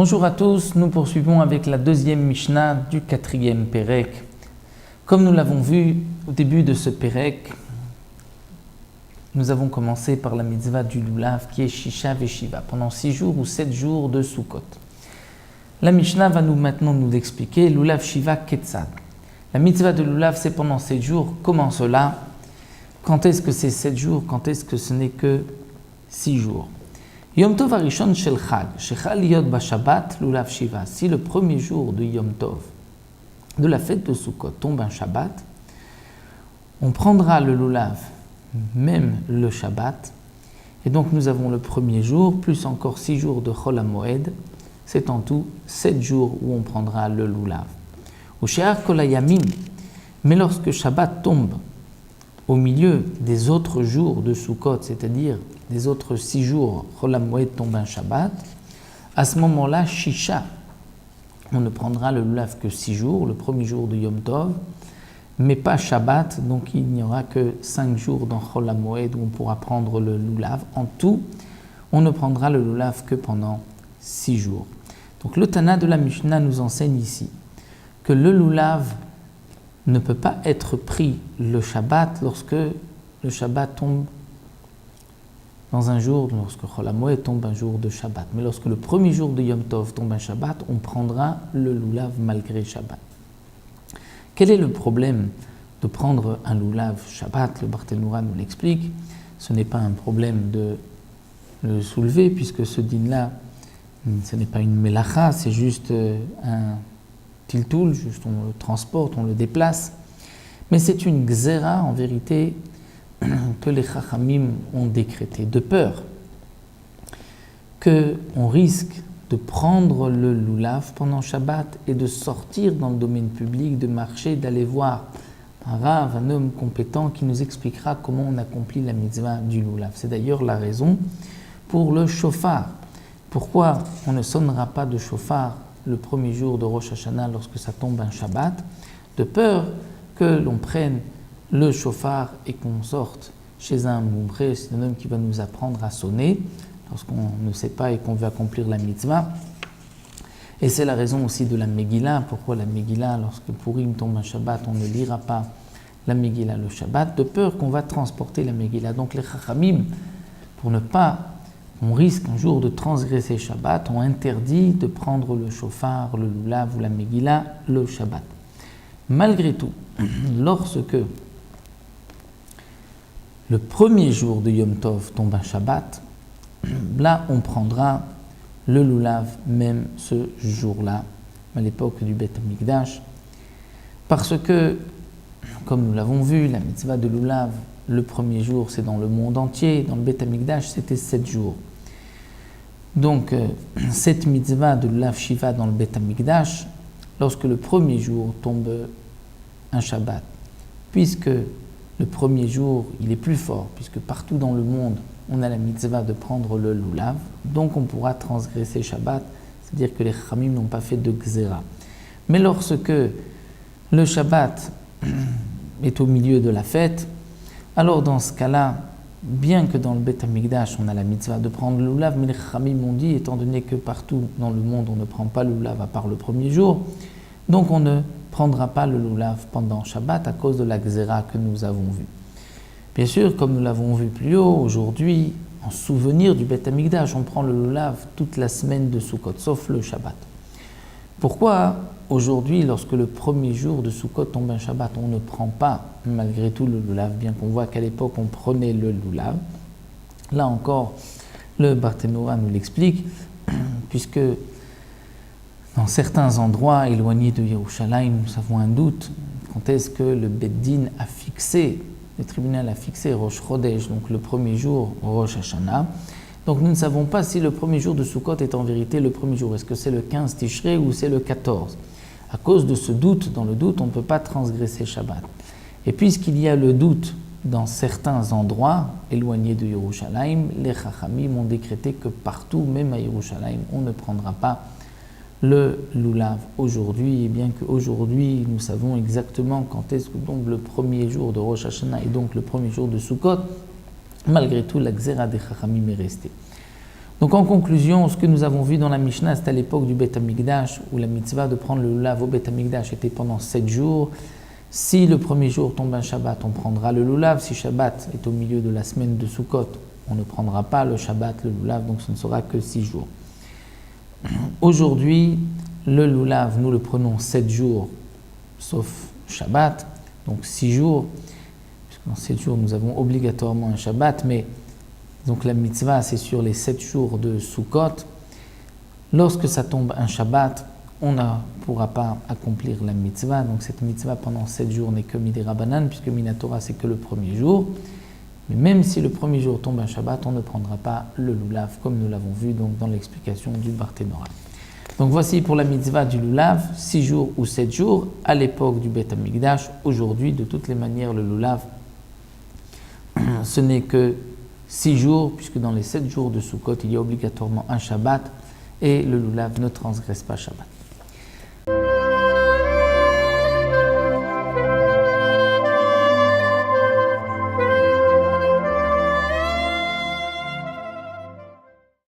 Bonjour à tous, nous poursuivons avec la deuxième Mishnah du quatrième Pérek. Comme nous l'avons vu au début de ce Pérek, nous avons commencé par la mitzvah du lulav qui est Shisha Veshiva, pendant 6 jours ou 7 jours de Sukkot. La Mishnah va maintenant nous expliquer lulav Shiva Ketzad. La mitzvah de lulav c'est pendant 7 jours, comment cela? Quand est-ce que c'est 7 jours? Quand est-ce que ce n'est que 6 jours? Yom Tov Arishon Shel Chag, Shechal Yod Bashabbat Lulav Shiva. Si le premier jour de Yom Tov, de la fête de Sukkot, tombe un Shabbat, on prendra le lulav, même le Shabbat, et donc nous avons le premier jour, plus encore 6 jours de Chol HaMoed, c'est en tout 7 jours où on prendra le lulav. Ou She'ar Kol HaYamim, mais lorsque Shabbat tombe au milieu des autres jours de Sukkot, c'est-à-dire des autres 6 jours, Chol HaMoed tombe un Shabbat, à ce moment-là, Shisha, on ne prendra le lulav que 6 jours, le premier jour de Yom Tov, mais pas Shabbat, donc il n'y aura que 5 jours dans Chol HaMoed où on pourra prendre le lulav. En tout, on ne prendra le lulav que pendant 6 jours. Donc le Tana de la Mishnah nous enseigne ici que le lulav ne peut pas être pris le Shabbat lorsque le Shabbat tombe dans un jour, lorsque Chol HaMoed tombe un jour de Shabbat. Mais lorsque le premier jour de Yom Tov tombe un Shabbat, on prendra le lulav malgré Shabbat. Quel est le problème de prendre un lulav Shabbat? Le Barthénoura nous l'explique. Ce n'est pas un problème de le soulever, puisque ce din-là, ce n'est pas une melacha, c'est juste un tiltoul, juste on le transporte, on le déplace. Mais c'est une gzera, en vérité, que les chachamim ont décrété, de peur qu'on risque de prendre le lulav pendant Shabbat et de sortir dans le domaine public, de marcher, d'aller voir un rav, un homme compétent qui nous expliquera comment on accomplit la mitzvah du lulav. C'est d'ailleurs la raison pour le shofar. Pourquoi on ne sonnera pas de shofar le premier jour de Rosh Hashanah lorsque ça tombe un Shabbat? De peur que l'on prenne le shofar et qu'on sorte chez un moubré, c'est un homme qui va nous apprendre à sonner lorsqu'on ne sait pas et qu'on veut accomplir la mitzvah. Et c'est la raison aussi de la Megillah. Pourquoi la Megillah, lorsque Purim tombe un Shabbat, on ne lira pas la Megillah le Shabbat, de peur qu'on va transporter la Megillah. Donc les Chachamim, pour ne pas qu'on risque un jour de transgresser Shabbat, ont interdit de prendre le shofar, le lulav ou la Megillah le Shabbat. Malgré tout, lorsque le premier jour de Yom Tov tombe un Shabbat, là on prendra le lulav même ce jour-là, à l'époque du Beth Amikdash, parce que, comme nous l'avons vu, la mitzvah de lulav, le premier jour c'est dans le monde entier, dans le Beth Amikdash c'était 7 jours. Donc cette mitzvah de lulav Shiva dans le Beth Amikdash, lorsque le premier jour tombe un Shabbat, puisque le premier jour, il est plus fort, puisque partout dans le monde, on a la mitzvah de prendre le lulav, donc on pourra transgresser Shabbat, c'est-à-dire que les Chachamim n'ont pas fait de gzera. Mais lorsque le Shabbat est au milieu de la fête, alors dans ce cas-là, bien que dans le Beth Amikdash, on a la mitzvah de prendre le lulav, mais les Chachamim ont dit, étant donné que partout dans le monde, on ne prend pas le lulav à part le premier jour, donc on ne prendra pas le lulav pendant Shabbat à cause de la gzera que nous avons vue. Bien sûr, comme nous l'avons vu plus haut, aujourd'hui, en souvenir du Beth Amikdash, on prend le lulav toute la semaine de Sukkot, sauf le Shabbat. Pourquoi aujourd'hui, lorsque le premier jour de Sukkot tombe un Shabbat, on ne prend pas malgré tout le lulav, bien qu'on voit qu'à l'époque on prenait le lulav? Là encore, le Barthénoura nous l'explique, puisque dans certains endroits éloignés de Yerushalayim, nous avons un doute quand est-ce que le Beddin a fixé, le tribunal a fixé Rosh Chodesh, donc le premier jour Rosh Hashanah. Donc nous ne savons pas si le premier jour de Sukkot est en vérité le premier jour. Est-ce que c'est le 15 Tishrei ou c'est le 14? À cause de ce doute, dans le doute, on ne peut pas transgresser Shabbat. Et puisqu'il y a le doute dans certains endroits éloignés de Yerushalayim, les Chachamim ont décrété que partout, même à Yerushalayim, on ne prendra pas le lulav aujourd'hui, et bien qu'aujourd'hui nous savons exactement quand est-ce que donc le premier jour de Rosh Hashanah et donc le premier jour de Sukkot, malgré tout la gzera des Chachamim est restée. Donc en conclusion, ce que nous avons vu dans la Mishnah, c'est à l'époque du Beth Amikdash, où la mitzvah de prendre le lulav au Beth Amikdash était pendant 7 jours. Si le premier jour tombe un Shabbat, on prendra le lulav. Si Shabbat est au milieu de la semaine de Sukkot, on ne prendra pas le Shabbat, le lulav, donc ce ne sera que 6 jours. Aujourd'hui, le lulav, nous le prenons 7 jours, sauf Shabbat, donc 6 jours, puisque dans 7 jours, nous avons obligatoirement un Shabbat, mais donc la mitzvah, c'est sur les 7 jours de Sukkot. Lorsque ça tombe un Shabbat, on ne pourra pas accomplir la mitzvah. Donc cette mitzvah pendant 7 jours n'est que Midei Rabbanan, puisque Minatora, c'est que le premier jour. Mais même si le premier jour tombe un Shabbat, on ne prendra pas le lulav, comme nous l'avons vu donc, dans l'explication du Barthénora. Donc voici pour la mitzvah du lulav, 6 jours ou 7 jours, à l'époque du Beth Amikdash. Aujourd'hui, de toutes les manières, le lulav, ce n'est que 6 jours, puisque dans les 7 jours de Sukkot, il y a obligatoirement un Shabbat, et le lulav ne transgresse pas Shabbat.